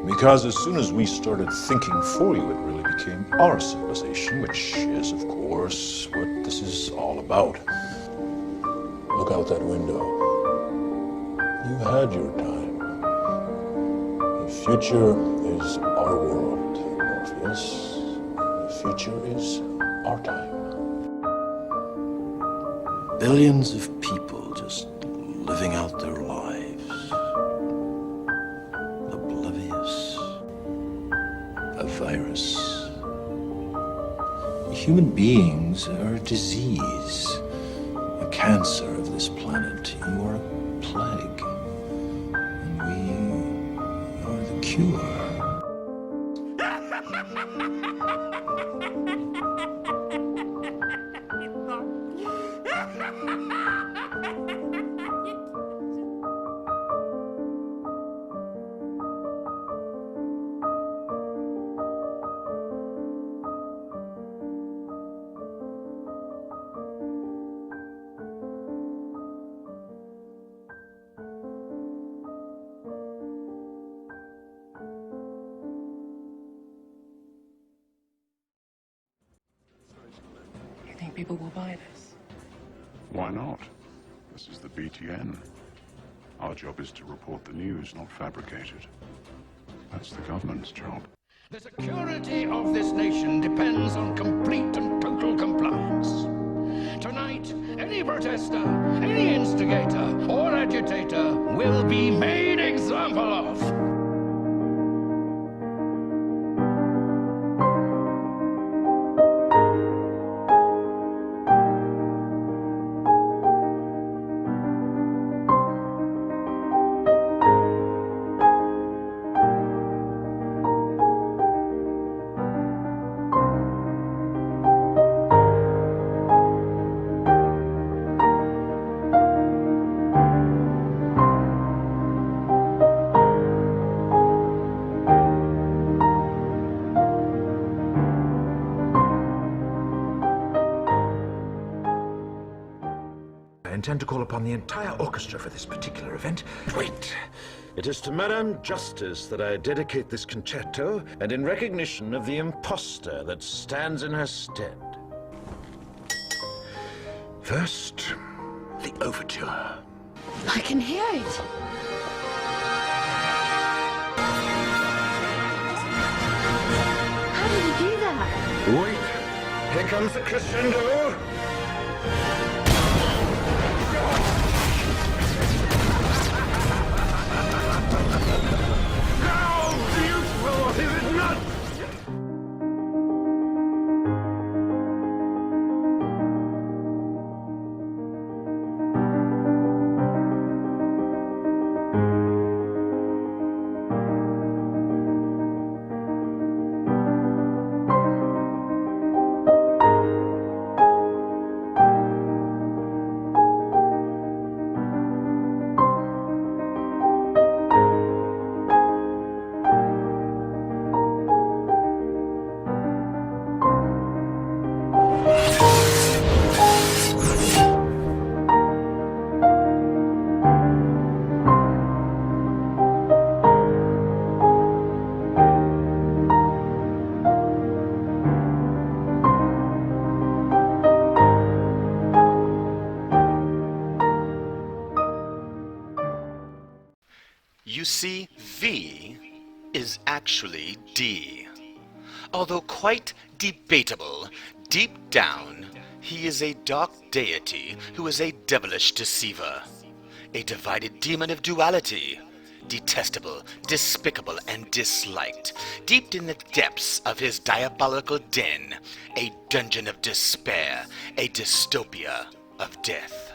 Because as soon as we started thinking for you, it really became our civilization, which is, of course, what this is all about. Look out that window. You had your time. The future is our world, Morpheus. The future is our time. Billions of people just living out their lives. Oblivious. A virus. Human beings are a disease. A cancer of this planet. You are a plague. And we are the cure. You think people will buy this? Why not? This is the BTN. Our job is to report the news, not fabricate it. That's the government's job. The security of this nation depends on complete and total compliance. Tonight, any protester, any instigator or agitator will be made example of. I intend to call upon the entire orchestra for this particular event. Wait! It is to Madame Justice that I dedicate this concerto, and in recognition of the impostor that stands in her stead. First, the overture. I can hear it. How did you do that? Wait! Here comes the crescendo! You see, V is actually D. Although quite debatable, deep down, he is a dark deity who is a devilish deceiver, a divided demon of duality, detestable, despicable, and disliked, deep in the depths of his diabolical den, a dungeon of despair, a dystopia of death.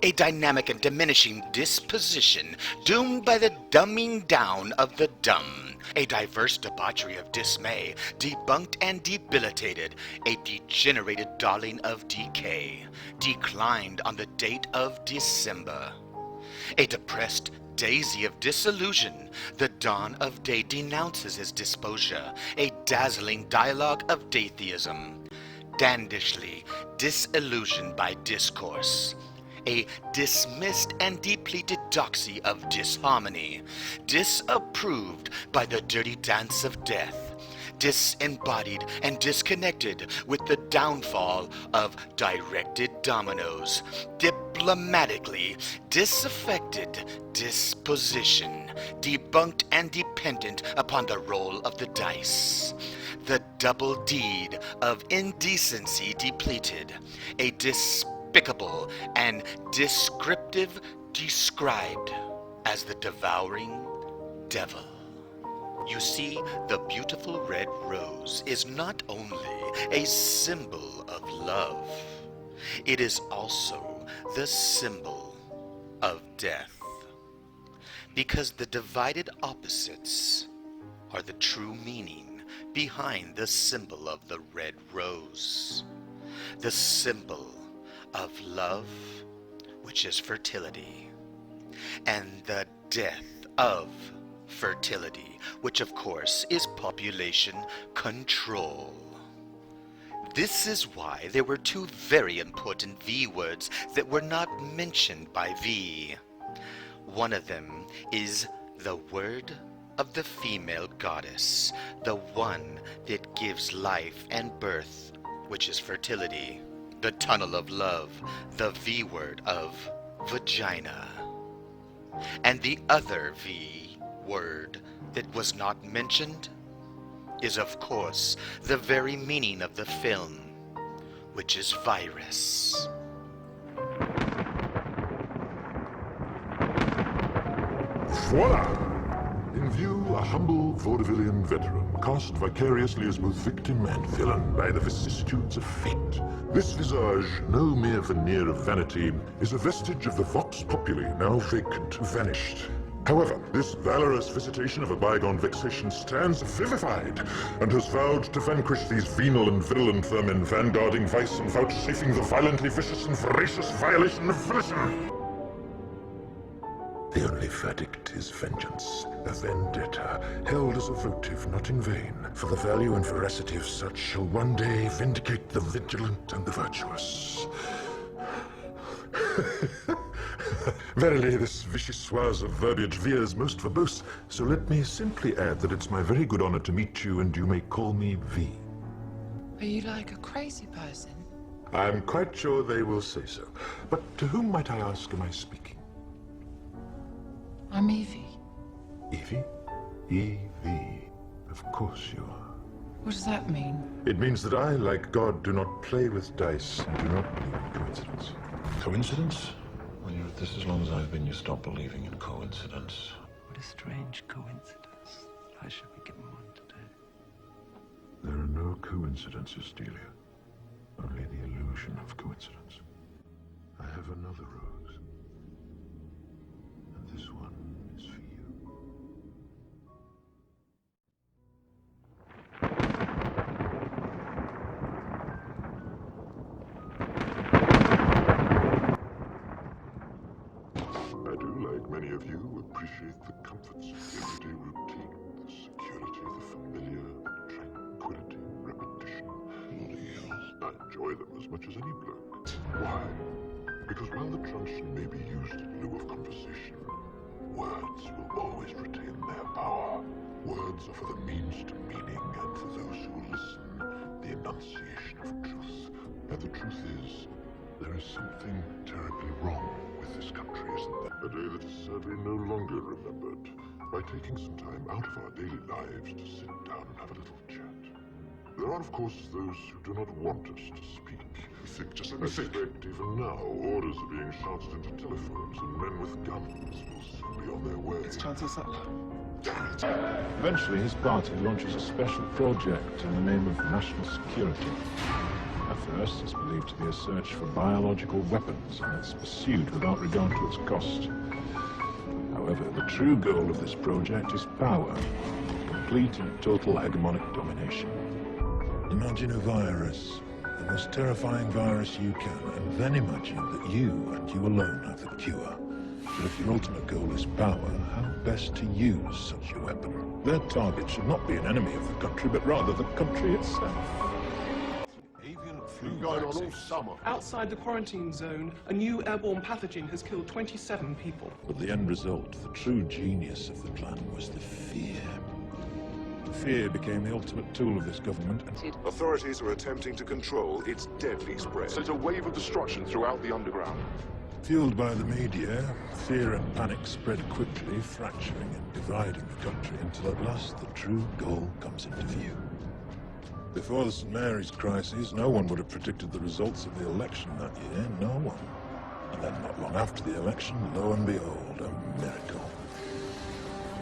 A dynamic and diminishing disposition, doomed by the dumbing down of the dumb. A diverse debauchery of dismay, debunked and debilitated. A degenerated darling of decay, declined on the date of December. A depressed daisy of disillusion, the dawn of day denounces his disposure. A dazzling dialogue of detheism, dandishly disillusioned by discourse. a dismissed and depleted doxy of disharmony, disapproved by the dirty dance of death, disembodied and disconnected with the downfall of directed dominoes, diplomatically disaffected disposition, debunked and dependent upon the roll of the dice. The double deed of indecency depleted, a despicable and descriptive described as the devouring devil. You see, the beautiful red rose is not only a symbol of love, it is also the symbol of death. Because the divided opposites are the true meaning behind the symbol of the red rose. The symbol of love, which is fertility, and the death of fertility, which of course is population control. This is why there were two very important V words that were not mentioned by V. One of them is the word of the female goddess, the one that gives life and birth, which is fertility. The tunnel of love, the V word of vagina. And the other V word that was not mentioned is, of course, the very meaning of the film, which is virus. Voila! In view, a humble vaudevillian veteran, cast vicariously as both victim and villain by the vicissitudes of fate. This visage, no mere veneer of vanity, is a vestige of the vox populi, now vacant, vanished. However, this valorous visitation of a bygone vexation stands vivified, and has vowed to vanquish these venal and virulent vermin, vanguarding vice and vouchsafing the violently vicious and voracious violation of volition. The only verdict is vengeance, a vendetta, held as a votive not in vain, for the value and veracity of such shall one day vindicate the vigilant and the virtuous. Verily, this vichyssoise of verbiage veers most verbose, so let me simply add that it's my very good honor to meet you, and you may call me V. Are you like a crazy person? I'm quite sure they will say so. But to whom, might I ask, am I speaking? I'm Evie. Evie? Evie. Of course you are. What does that mean? It means that I, like God, do not play with dice and do not believe in coincidence. Coincidence? When you're at this as long as I've been, you stop believing in coincidence. What a strange coincidence. I should be given one today. There are no coincidences, Delia. Only the illusion of coincidence. I have another rose. And this one is for you. I do, like many of you, appreciate the comforts of the everyday routine, the security, the familiar, the tranquility, repetition. I enjoy them as much as any bloke. Why? Because while the truncheon may be used in lieu of conversation, words will always retain their power. Words are for the means to meaning, and for those who will listen, the enunciation of truth. And the truth is, there is something terribly wrong with this country, isn't there? A day that is sadly no longer remembered, by taking some time out of our daily lives to sit down and have a little chat. There are, of course, those who do not want us to speak. Just let me think. Even now, orders are being shouted into telephones, and men with guns will soon be on their way. Let's chant this up. Eventually, his party launches a special project in the name of national security. At first, it's believed to be a search for biological weapons, and it's pursued without regard to its cost. However, the true goal of this project is power, complete and total hegemonic domination. Imagine a virus, the most terrifying virus you can, and then imagine that you and you alone have the cure. But if your ultimate goal is power, how best to use such a weapon? Their target should not be an enemy of the country, but rather the country itself. Avian Been going on all summer. Outside the quarantine zone, a new airborne pathogen has killed 27 people. But the end result, the true genius of the plan, was the fear. Fear became the ultimate tool of this government. Authorities are attempting to control its deadly spread. Sent a wave of destruction throughout the underground. Fueled by the media, fear and panic spread quickly, fracturing and dividing the country until at last the true goal comes into view. Before the St. Mary's crisis, no one would have predicted the results of the election that year, no one. And then not long after the election, lo and behold, a miracle.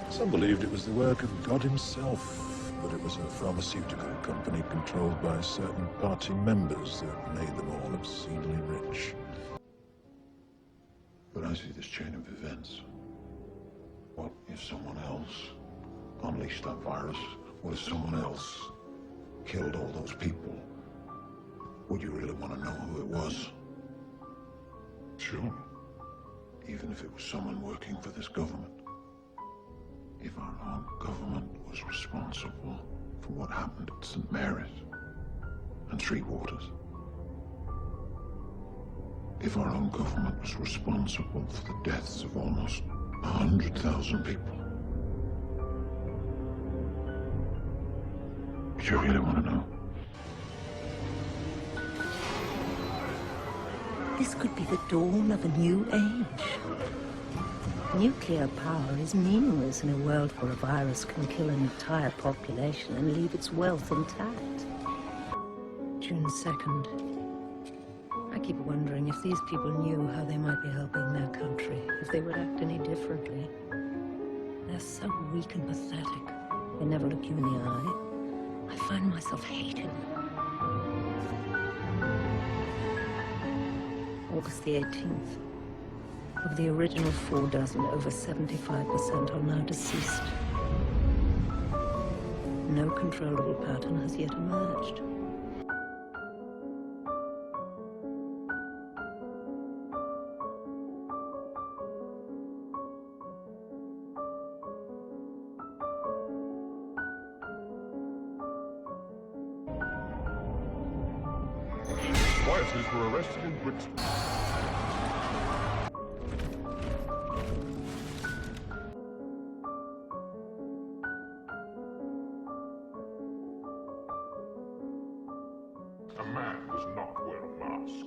Some believed it was the work of God himself, but it was a pharmaceutical company controlled by certain party members that made them all obscenely rich. But I see this chain of events. What if someone else unleashed that virus? What if someone else killed all those people? Would you really want to know who it was? Sure. Even if it was someone working for this government. If our own government was responsible for what happened at St. Mary's and Three Waters. If our own government was responsible for the deaths of almost 100,000 people. Do you really want to know? This could be the dawn of a new age. Nuclear power is meaningless in a world where a virus can kill an entire population and leave its wealth intact. June 2nd. I keep wondering if these people knew how they might be helping their country, if they would act any differently. They're so weak and pathetic. They never look you in the eye. I find myself hating them. August the 18th. Of the original 4 dozen, over 75% are now deceased. No controllable pattern has yet emerged. Rioters were arrested in Britain. A man does not wear a mask.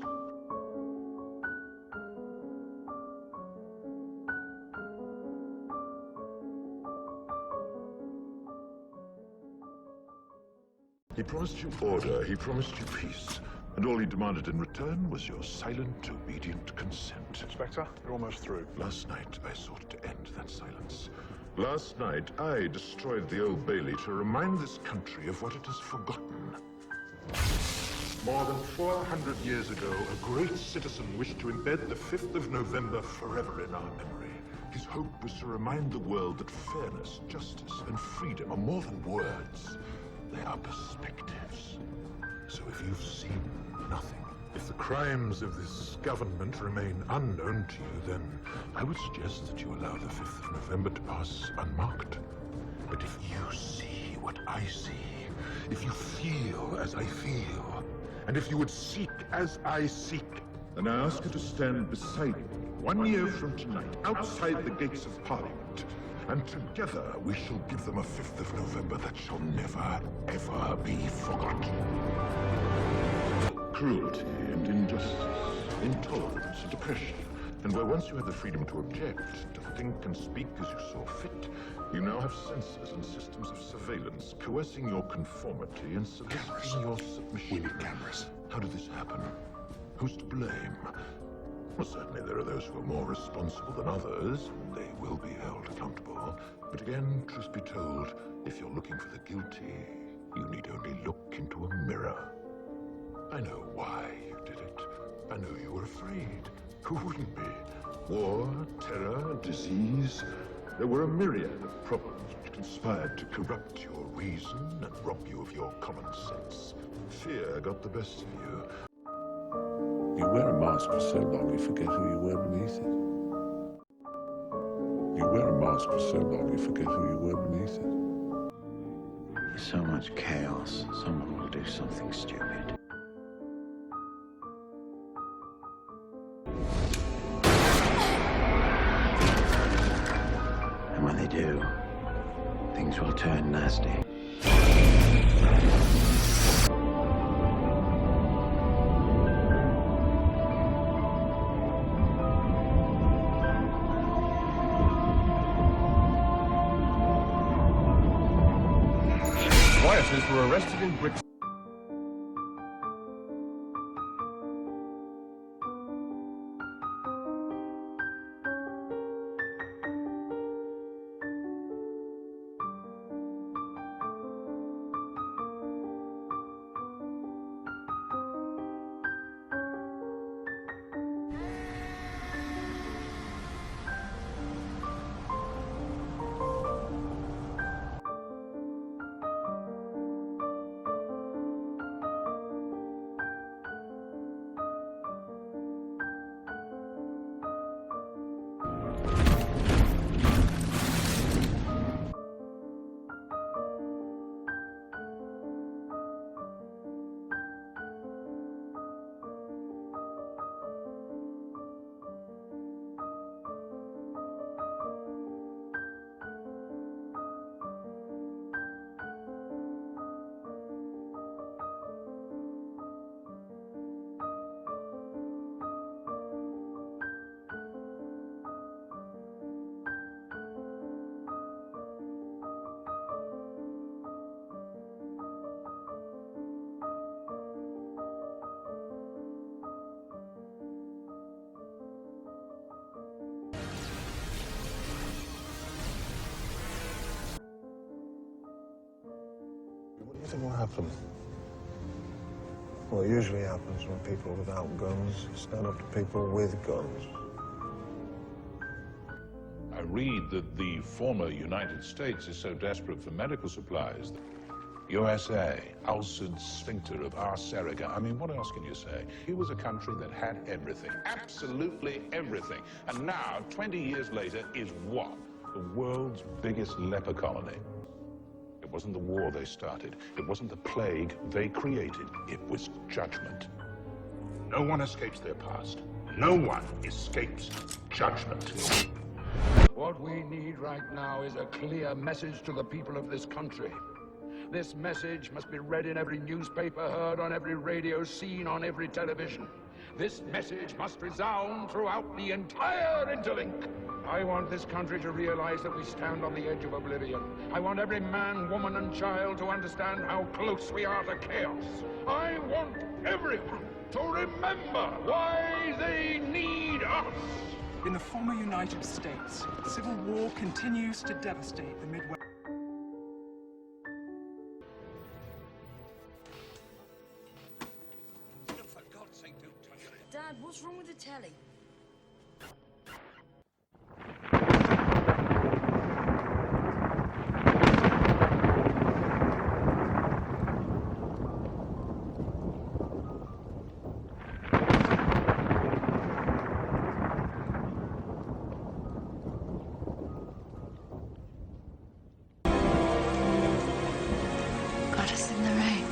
He promised you order, he promised you peace, and all he demanded in return was your silent, obedient consent. Inspector, you're almost through. Last night, I sought to end that silence. Last night, I destroyed the Old Bailey to remind this country of what it has forgotten. More than 400 years ago, a great citizen wished to embed the 5th of November forever in our memory. His hope was to remind the world that fairness, justice, and freedom are more than words. They are perspectives. So if you've seen nothing, if the crimes of this government remain unknown to you, then I would suggest that you allow the 5th of November to pass unmarked. But if you see what I see, if you feel as I feel, and if you would seek as I seek, then I ask you to stand beside me 1 year from tonight, outside the gates of Parliament. And together we shall give them a 5th of November that shall never, ever be forgotten. Cruelty and injustice, intolerance and oppression. And where once you had the freedom to object, to think and speak as you saw fit, you now have censors and systems of surveillance coercing your conformity and soliciting your submission. We need cameras. How did this happen? Who's to blame? Well, certainly there are those who are more responsible than others, and they will be held accountable. But again, truth be told, if you're looking for the guilty, you need only look into a mirror. I know why you did it. I know you were afraid. Who wouldn't be? War, terror, disease. There were a myriad of problems which conspired to corrupt your reason and rob you of your common sense. Fear got the best of you. You wear a mask for so long, you forget who you were beneath it. You wear a mask for so long, you forget who you were beneath it. There's so much chaos, someone will do something stupid. do, things will turn nasty. Rioters were arrested in Brixton. What do you think will happen? Well, it usually happens when people without guns stand up to people with guns. I read that the former United States is so desperate for medical supplies. USA, ulcered sphincter of R. Serica. I mean, what else can you say? He was a country that had everything, absolutely everything. And now, 20 years later, is what? The world's biggest leper colony. It wasn't the war they started. It wasn't the plague they created. It was judgment. No one escapes their past. No one escapes judgment. What we need right now is a clear message to the people of this country. This message must be read in every newspaper, heard on every radio, seen on every television. This message must resound throughout the entire interlink. I want this country to realize that we stand on the edge of oblivion. I want every man, woman, and child to understand how close we are to chaos. I want everyone to remember why they need us. In the former United States, civil war continues to devastate the Midwest. Dad, what's wrong with the telly? Got us in the rain.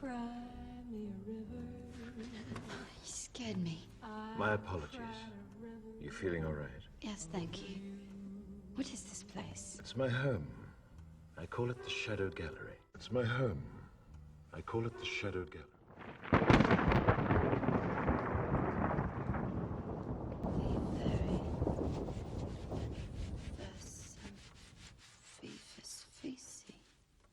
You scared me. My apologies. You feeling all right? Yes, thank you. What is this place? It's my home. I call it the Shadow Gallery. It's my home. I call it the Shadow Gallery.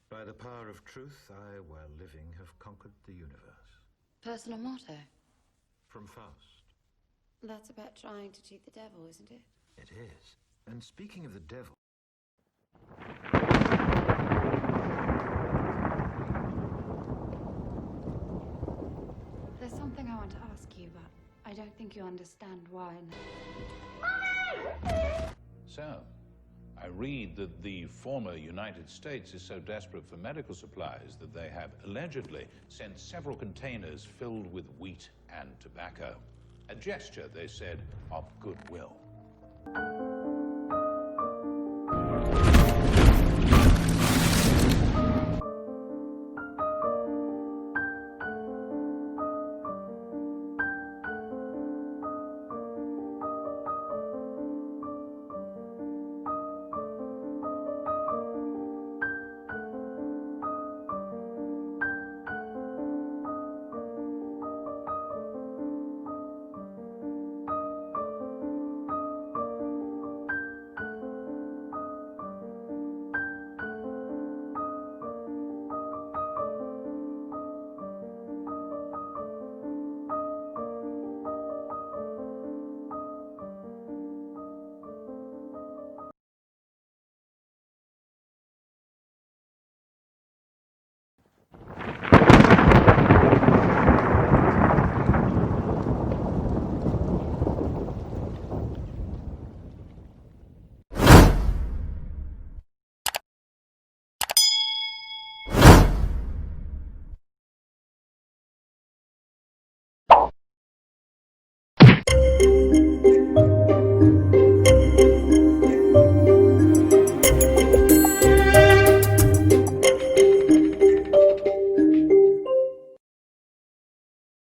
By the power of truth, I, while living, have conquered the universe. Personal motto? From Faust. That's about trying to cheat the devil, isn't it? It is. And speaking of the devil... There's something I want to ask you, but I don't think you understand why. So, I read that the former United States is so desperate for medical supplies that they have allegedly sent several containers filled with wheat and tobacco. A gesture, they said, of goodwill.